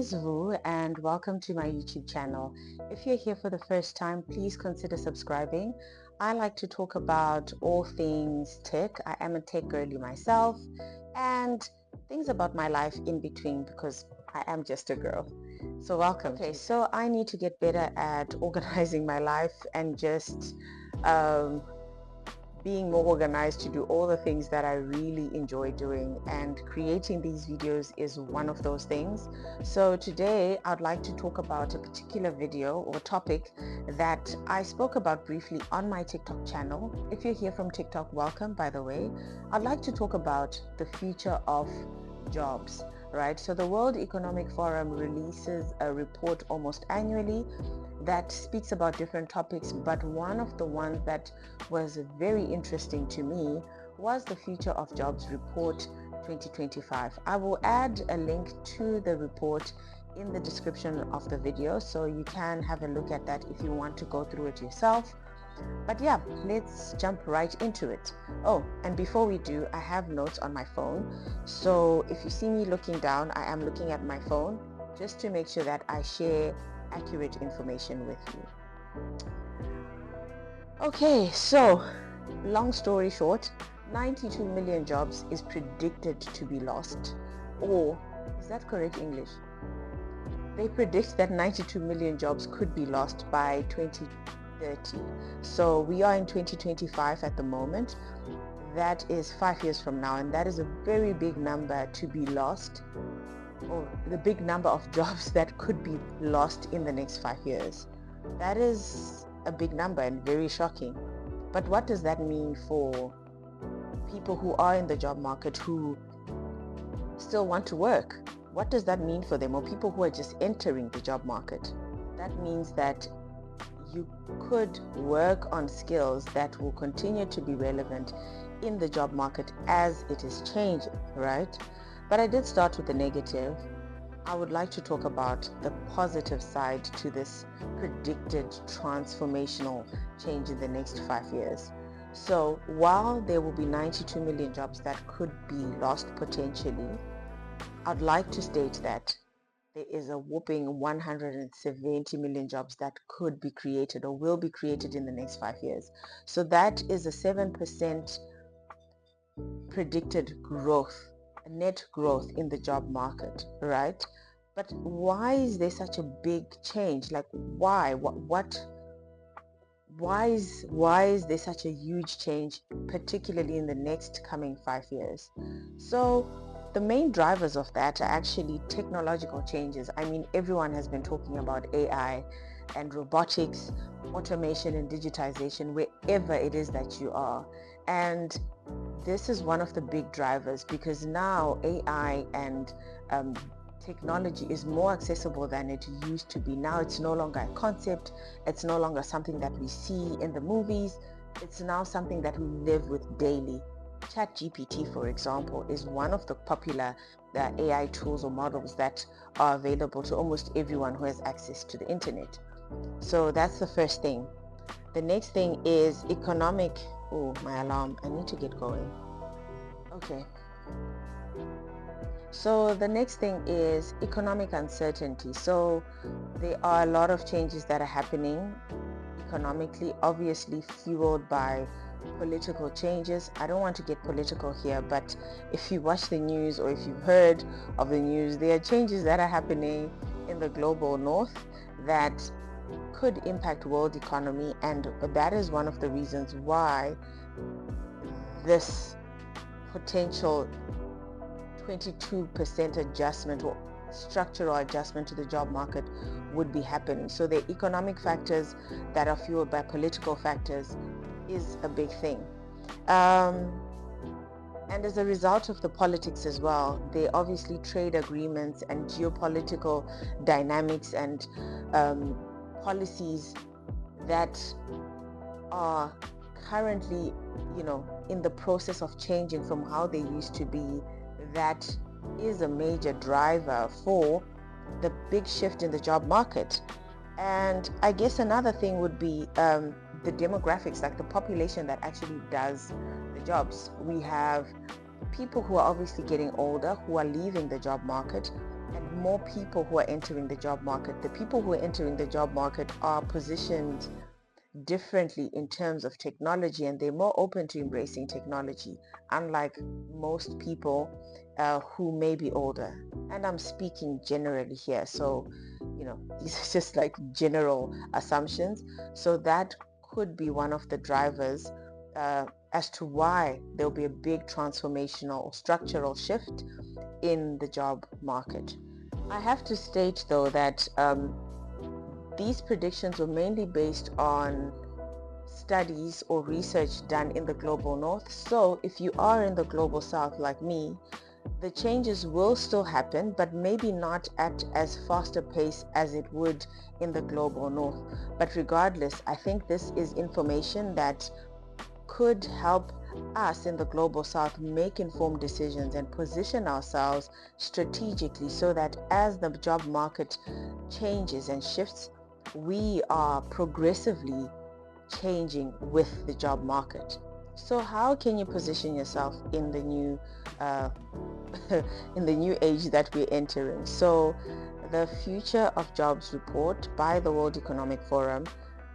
is Vu and welcome to my YouTube channel. If you're here for the first time, please consider subscribing. I like to talk about all things tech. I am a tech girly myself and things about my life in between because I am just a girl. So welcome. Okay, so I need to get better at organizing my life and just being more organized to do all the things that I really enjoy doing, and creating these videos is one of those things. So today I'd like to talk about a particular video or topic that I spoke about briefly on my TikTok channel. If you're here from TikTok, welcome, by the way. I'd like to talk about the future of jobs, right? So the World Economic Forum releases a report almost annually that speaks about different topics, but one of the ones that was very interesting to me was the Future of Jobs Report 2025. I will add a link to the report in the description of the video, so you can have a look at that if you want to go through it yourself. But yeah, let's jump right into it. Oh, and before we do, I have notes on my phone. So if you see me looking down, I am looking at my phone just to make sure that I share accurate information with you. Okay, so long story short, 92 million jobs is predicted to be lost. Or, is that correct English? They predict that 92 million jobs could be lost by 2030. So we are in 2025 at the moment. That is 5 years from now, and that is a very big number to be lost, or the big number of jobs that could be lost in the next 5 years. That is a big number and very shocking. But what does that mean for people who are in the job market who still want to work? What does that mean for them, or people who are just entering the job market? That means that you could work on skills that will continue to be relevant in the job market as it is changing, right? But I did start with the negative. I would like to talk about the positive side to this predicted transformational change in the next 5 years. So while there will be 92 million jobs that could be lost potentially, I'd like to state that there is a whopping 170 million jobs that could be created or will be created in the next 5 years. So that is a 7% predicted growth, net growth in the job market, right? But why is there such a big change? Like why is there such a huge change, particularly in the next coming 5 years? So the main drivers of that are actually technological changes. I mean, everyone has been talking about AI and robotics, automation and digitization wherever it is that you are. And this is one of the big drivers, because now AI and technology is more accessible than it used to be. Now it's no longer a concept, it's no longer something that we see in the movies, it's now something that we live with daily. ChatGPT, for example, is one of the popular AI tools or models that are available to almost everyone who has access to the internet. So that's the first thing. The next thing is economic. Oh, my alarm, I need to get going. Okay. So the next thing is economic uncertainty. So there are a lot of changes that are happening economically, obviously fueled by political changes. I don't want to get political here, but if you watch the news or if you've heard of the news, there are changes that are happening in the global north that could impact world economy, and that is one of the reasons why this potential 22% adjustment or structural adjustment to the job market would be happening. So the economic factors that are fueled by political factors is a big thing. And as a result of the politics as well, there are obviously trade agreements and geopolitical dynamics and policies that are currently, in the process of changing from how they used to be. That is a major driver for the big shift in the job market. And I guess another thing would be the demographics, like the population that actually does the jobs. We have people who are obviously getting older, who are leaving the job market, and more people who are entering the job market. The people who are entering the job market are positioned differently in terms of technology, and they're more open to embracing technology, unlike most people who may be older. And I'm speaking generally here, so these are just like general assumptions. So that could be one of the drivers as to why there'll be a big transformational or structural shift in the job market. I have to state though that these predictions were mainly based on studies or research done in the global north. So if you are in the global south like me, the changes will still happen, but maybe not at as fast a pace as it would in the global north. But regardless, I think this is information that could help us in the global south make informed decisions and position ourselves strategically so that as the job market changes and shifts, we are progressively changing with the job market. So how can you position yourself in the new in the new age that we're entering? So the Future of Jobs report by the World Economic Forum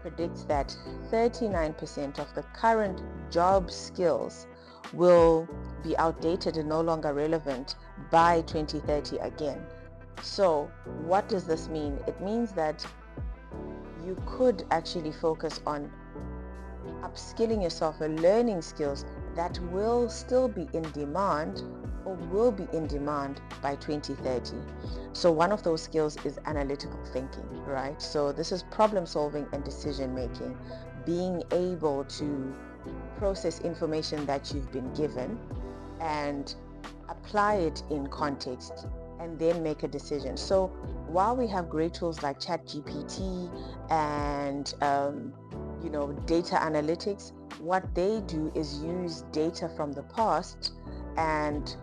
predicts that 39% of the current job skills will be outdated and no longer relevant by 2030 again. So what does this mean? It means that you could actually focus on upskilling yourself and learning skills that will still be in demand or will be in demand by 2030. So one of those skills is analytical thinking, right? So this is problem solving and decision making, being able to process information that you've been given and apply it in context and then make a decision. So while we have great tools like ChatGPT and data analytics, what they do is use data from the past and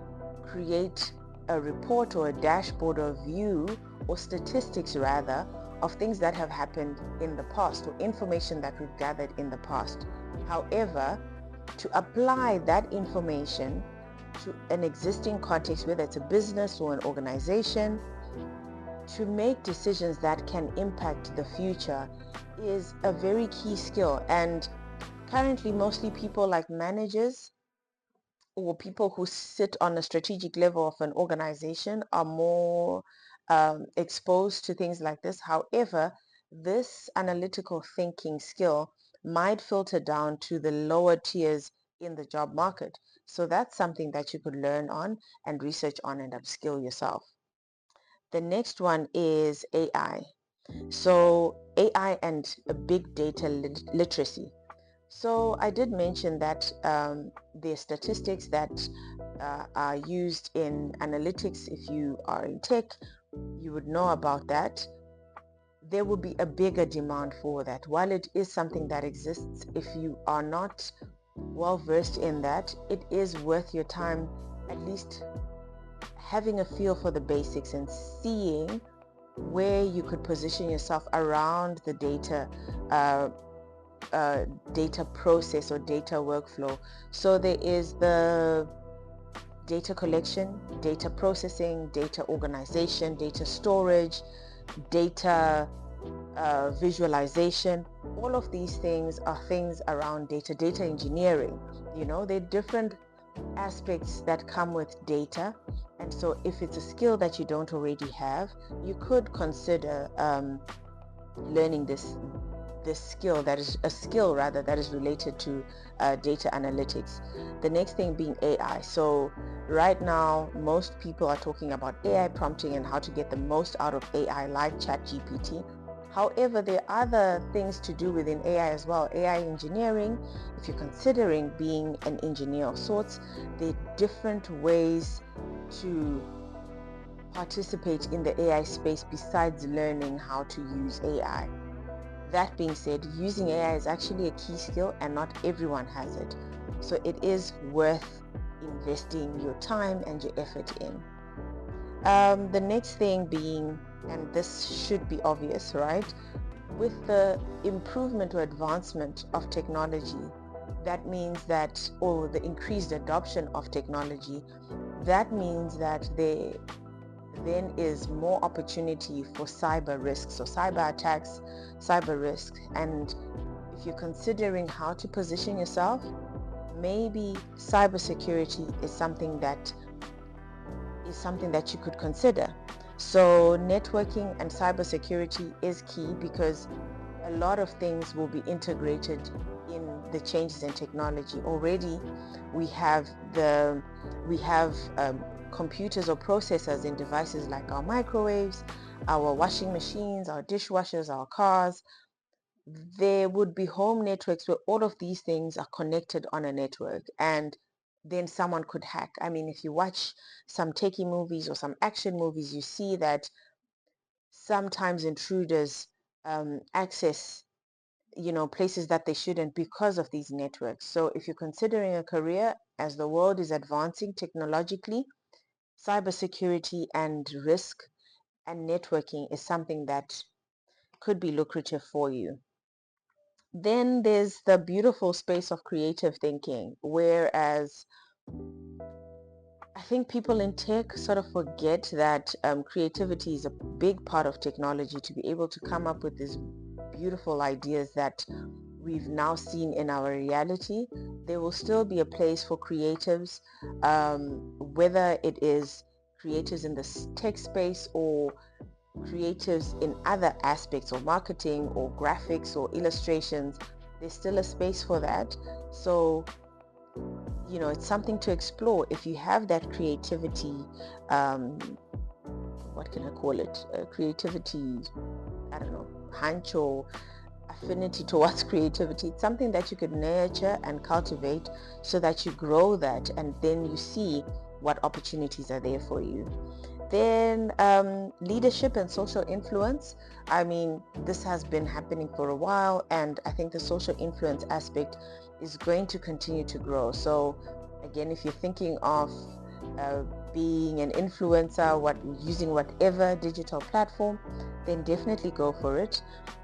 create a report or a dashboard or view or statistics rather of things that have happened in the past or information that we've gathered in the past. However, to apply that information to an existing context, whether it's a business or an organization, to make decisions that can impact the future is a very key skill. And currently, mostly people like managers or people who sit on a strategic level of an organization are more exposed to things like this. However, this analytical thinking skill might filter down to the lower tiers in the job market. So that's something that you could learn on and research on and upskill yourself. The next one is AI. So AI and big data literacy. So I did mention that the statistics that are used in analytics, if you are in tech, you would know about that. There will be a bigger demand for that. While it is something that exists, if you are not well versed in that, it is worth your time at least having a feel for the basics and seeing where you could position yourself around the data process or data workflow. So there is the data collection, data processing, data organization, data storage, data visualization. All of these things are things around data engineering. There are different aspects that come with data, and so if it's a skill that you don't already have, you could consider learning this skill that is a skill rather that is related to data analytics. The next thing being AI. So right now most people are talking about AI prompting and how to get the most out of AI, like ChatGPT. However, there are other things to do within AI as well. AI engineering, if you're considering being an engineer of sorts, there are different ways to participate in the AI space besides learning how to use AI. That being said, using AI is actually a key skill and not everyone has it. So it is worth investing your time and your effort in. The next thing being, and this should be obvious, right? With the improvement or advancement of technology, that means that, or the increased adoption of technology, that means that then is more opportunity for cyber risks, so cyber attacks, cyber risks. And if you're considering how to position yourself, maybe cybersecurity is something that you could consider. So networking and cybersecurity is key because a lot of things will be integrated in the changes in technology. Already we have computers or processors in devices like our microwaves, our washing machines, our dishwashers, our cars. There would be home networks where all of these things are connected on a network, and then someone could hack. I mean, if you watch some techie movies or some action movies, you see that sometimes intruders access places that they shouldn't because of these networks. So if you're considering a career, as the world is advancing technologically, cybersecurity and risk and networking is something that could be lucrative for you. Then there's the beautiful space of creative thinking, whereas I think people in tech sort of forget that creativity is a big part of technology, to be able to come up with these beautiful ideas that we've now seen in our reality. There will still be a place for creatives, whether it is creatives in the tech space or creatives in other aspects or marketing or graphics or illustrations. There's still a space for that. So it's something to explore. If you have that creativity, what can I call it? Creativity, I don't know, hunch or affinity towards creativity. It's something that you could nurture and cultivate so that you grow that, and then you see what opportunities are there for you. Then leadership and social influence. I mean, this has been happening for a while, and I think the social influence aspect is going to continue to grow. So again, if you're thinking of being an influencer, using whatever digital platform, then definitely go for it.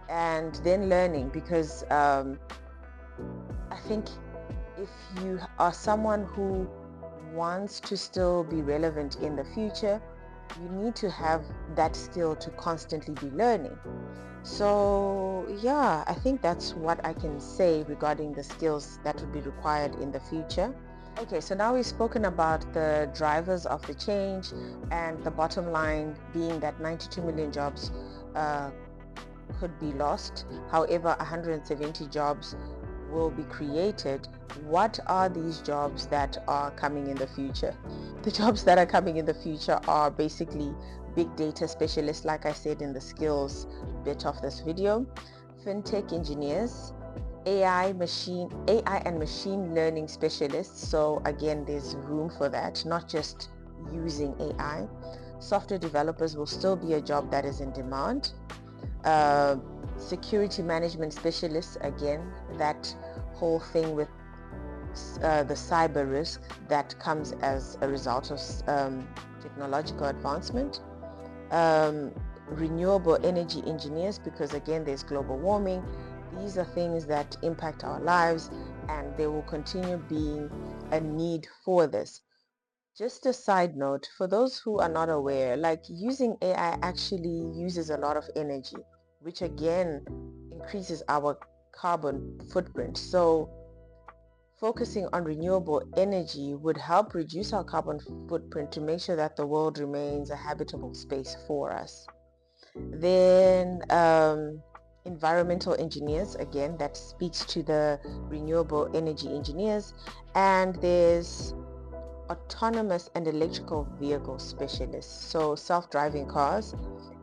And then learning, because I think if you are someone who wants to still be relevant in the future, you need to have that skill to constantly be learning. So yeah, I think that's what I can say regarding the skills that would be required in the future. Okay, so now we've spoken about the drivers of the change, and the bottom line being that 92 million jobs could be lost. However, 170 jobs will be created. What are these jobs that are coming in the future? The jobs that are coming in the future are basically big data specialists, like I said in the skills bit of this video, fintech engineers, AI and machine learning specialists. So again, there's room for that, not just using AI. Software developers will still be a job that is in demand. Security management specialists, again, that whole thing with the cyber risk that comes as a result of technological advancement. Renewable energy engineers, because again, there's global warming. These are things that impact our lives, and there will continue being a need for this. Just a side note, for those who are not aware, like using AI actually uses a lot of energy, which again increases our carbon footprint. So focusing on renewable energy would help reduce our carbon footprint to make sure that the world remains a habitable space for us. Then environmental engineers, again, that speaks to the renewable energy engineers. And there's autonomous and electrical vehicle specialists, so self-driving cars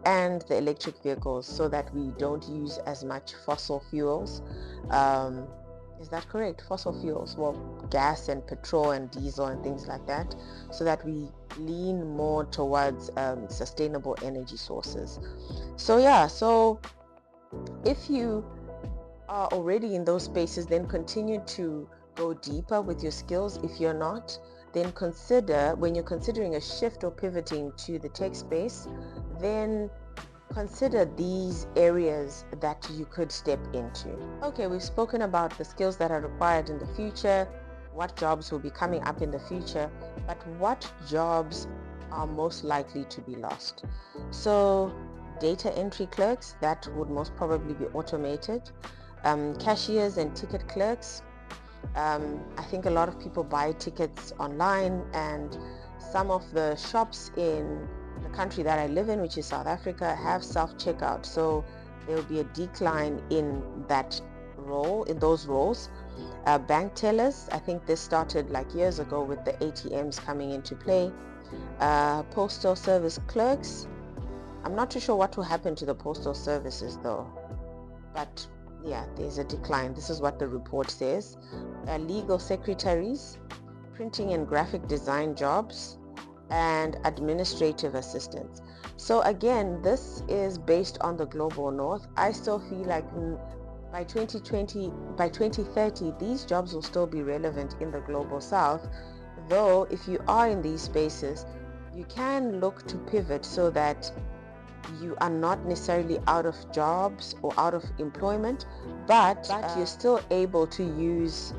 and the electric vehicles, so that we don't use as much fossil fuels. Is that correct? Fossil fuels, well, gas and petrol and diesel and things like that, so that we lean more towards sustainable energy sources. So yeah, so if you are already in those spaces, then continue to go deeper with your skills. If you're not, then consider, when you're considering a shift or pivoting to the tech space, then consider these areas that you could step into. Okay, we've spoken about the skills that are required in the future, what jobs will be coming up in the future, but what jobs are most likely to be lost. So data entry clerks, that would most probably be automated. Cashiers and ticket clerks, I think a lot of people buy tickets online, and some of the shops in the country that I live in, which is South Africa, have self-checkout. So there will be a decline in that role, in those roles. Bank tellers, I think this started like years ago with the ATMs coming into play. Postal service clerks, I'm not too sure what will happen to the postal services though, but yeah, there's a decline. This is what the report says. Legal secretaries, printing and graphic design jobs, and administrative assistants. So again, this is based on the global north. I still feel like by 2030, these jobs will still be relevant in the global south. Though if you are in these spaces, you can look to pivot so that you are not necessarily out of jobs or out of employment, but you're still able to use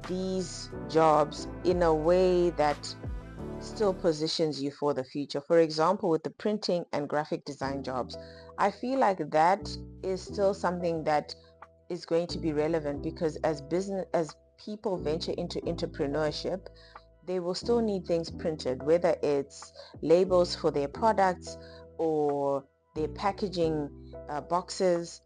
these jobs in a way that still positions you for the future. For example, with the printing and graphic design jobs, I feel like that is still something that is going to be relevant, because as people venture into entrepreneurship, they will still need things printed, whether it's labels for their products or their packaging boxes,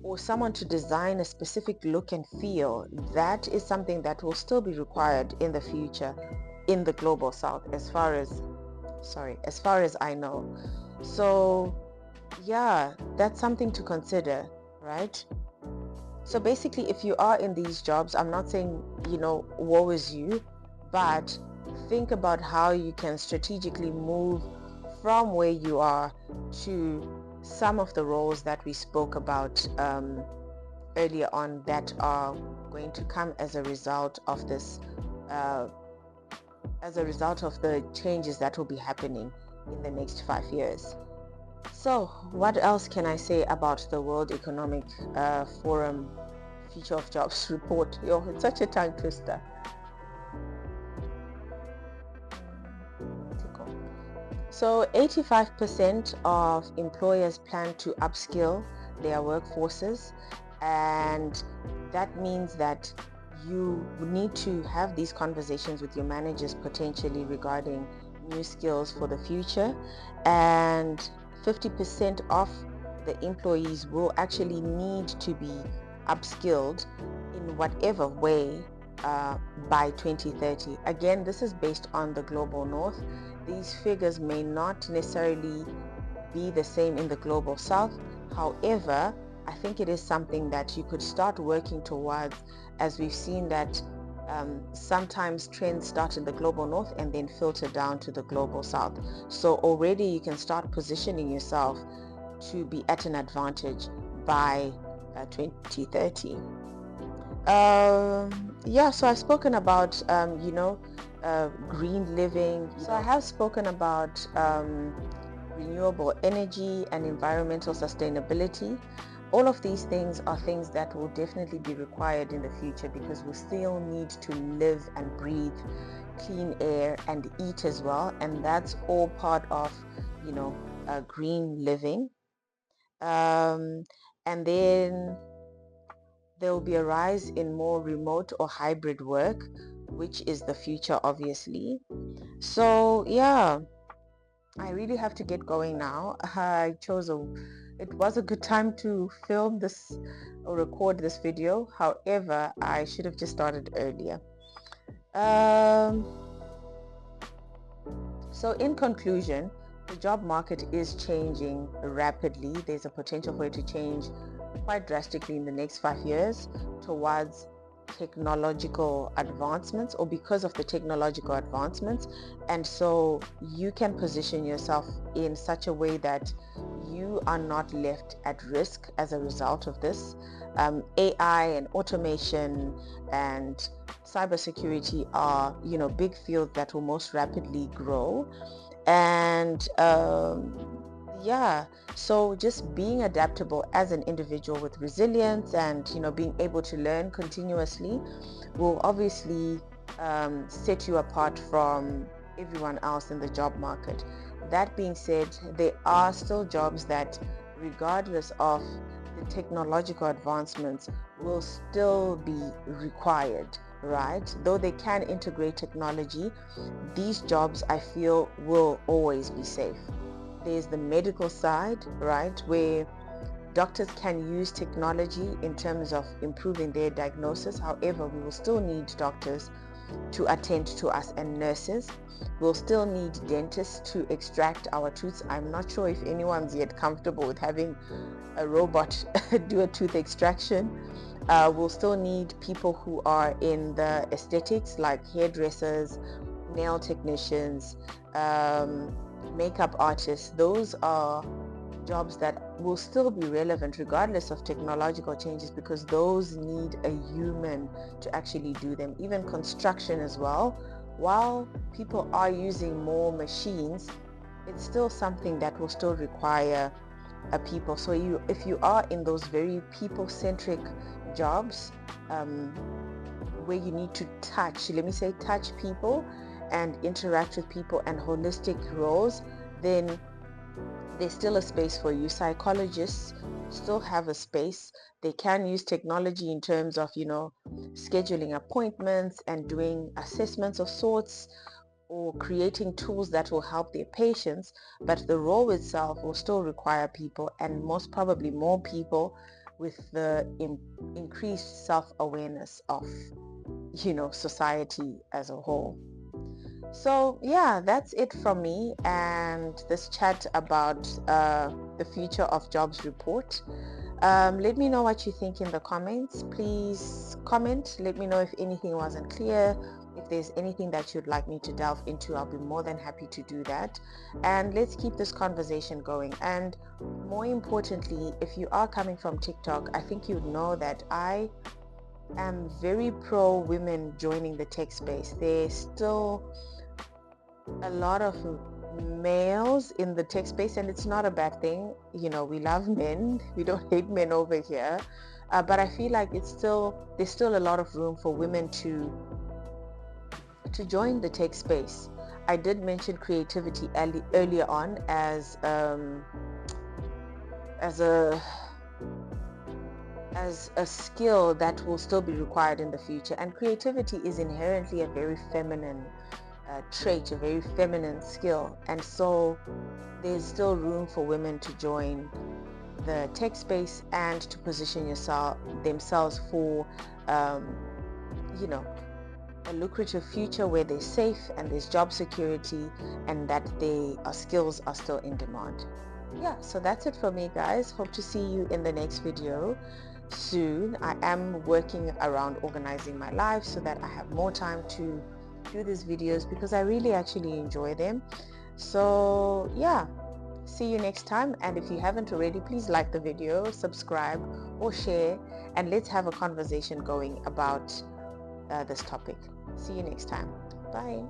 or someone to design a specific look and feel. That is something that will still be required in the future in the global south, as far as I know. So yeah, that's something to consider, right? So basically, if you are in these jobs, I'm not saying, woe is you, but think about how you can strategically move from where you are to some of the roles that we spoke about earlier on, that are going to come as a result of this, as a result of the changes that will be happening in the next 5 years. So what else can I say about the World Economic Forum Future of Jobs report? It's such a tongue twister. So 85% of employers plan to upskill their workforces, and that means that you need to have these conversations with your managers potentially regarding new skills for the future. And 50% of the employees will actually need to be upskilled in whatever way by 2030. Again, this is based on the global north. These figures may not necessarily be the same in the global south. However, I think it is something that you could start working towards, as we've seen that sometimes trends start in the global north and then filter down to the global south. So already you can start positioning yourself to be at an advantage by 2030. Yeah, so I've spoken about green living. So I have spoken about renewable energy and environmental sustainability. All of these things are things that will definitely be required in the future, because we still need to live and breathe clean air and eat as well, and that's all part of green living. And then there will be a rise in more remote or hybrid work, which is the future, obviously. So yeah, I really have to get going now. It was a good time to film this or record this video. However, I should have just started earlier. So in conclusion, the job market is changing rapidly. There's a potential for it to change quite drastically in the next 5 years towards technological advancements, or because of the technological advancements. And so you can position yourself in such a way that you are not left at risk as a result of this. AI and automation and cybersecurity are big fields that will most rapidly grow. And yeah, so just being adaptable as an individual with resilience and being able to learn continuously will obviously set you apart from everyone else in the job market. That being said, there are still jobs that, regardless of the technological advancements, will still be required, right? Though they can integrate technology, these jobs, I feel, will always be safe. There's the medical side, right, where doctors can use technology in terms of improving their diagnosis. However, we will still need doctors to attend to us, and nurses. We'll still need dentists to extract our tooths. I'm not sure if anyone's yet comfortable with having a robot do a tooth extraction. We'll still need people who are in the aesthetics, like hairdressers, nail technicians, makeup artists. Those are jobs that will still be relevant regardless of technological changes, because those need a human to actually do them. Even construction as well. While people are using more machines, it's still something that will still require a people. So if you are in those very people-centric jobs, where you need to touch people and interact with people, and holistic roles, then there's still a space for you. Psychologists still have a space. They can use technology in terms of, scheduling appointments and doing assessments of sorts, or creating tools that will help their patients, but the role itself will still require people, and most probably more people, with the increased self-awareness of, society as a whole. So yeah, that's it from me and this chat about the future of jobs report. Let me know what you think in the comments. Please comment. Let me know if anything wasn't clear. If there's anything that you'd like me to delve into, I'll be more than happy to do that. And let's keep this conversation going. And more importantly, if you are coming from TikTok, I think you'd know that I am very pro women joining the tech space. There's still a lot of males in the tech space, and it's not a bad thing. We love men. We don't hate men over here. But I feel like there's still a lot of room for women to join the tech space. I did mention creativity earlier on as a skill that will still be required in the future. And creativity is inherently a very feminine trait, a very feminine skill, and so there's still room for women to join the tech space and to position themselves for a lucrative future where they're safe and there's job security, and that their skills are still in demand. Yeah, so that's it for me, guys. Hope to see you in the next video soon. I am working around organizing my life so that I have more time to do these videos, because I really actually enjoy them. So yeah, see you next time. And if you haven't already, please like the video, subscribe or share, and let's have a conversation going about this topic. See you next time. Bye.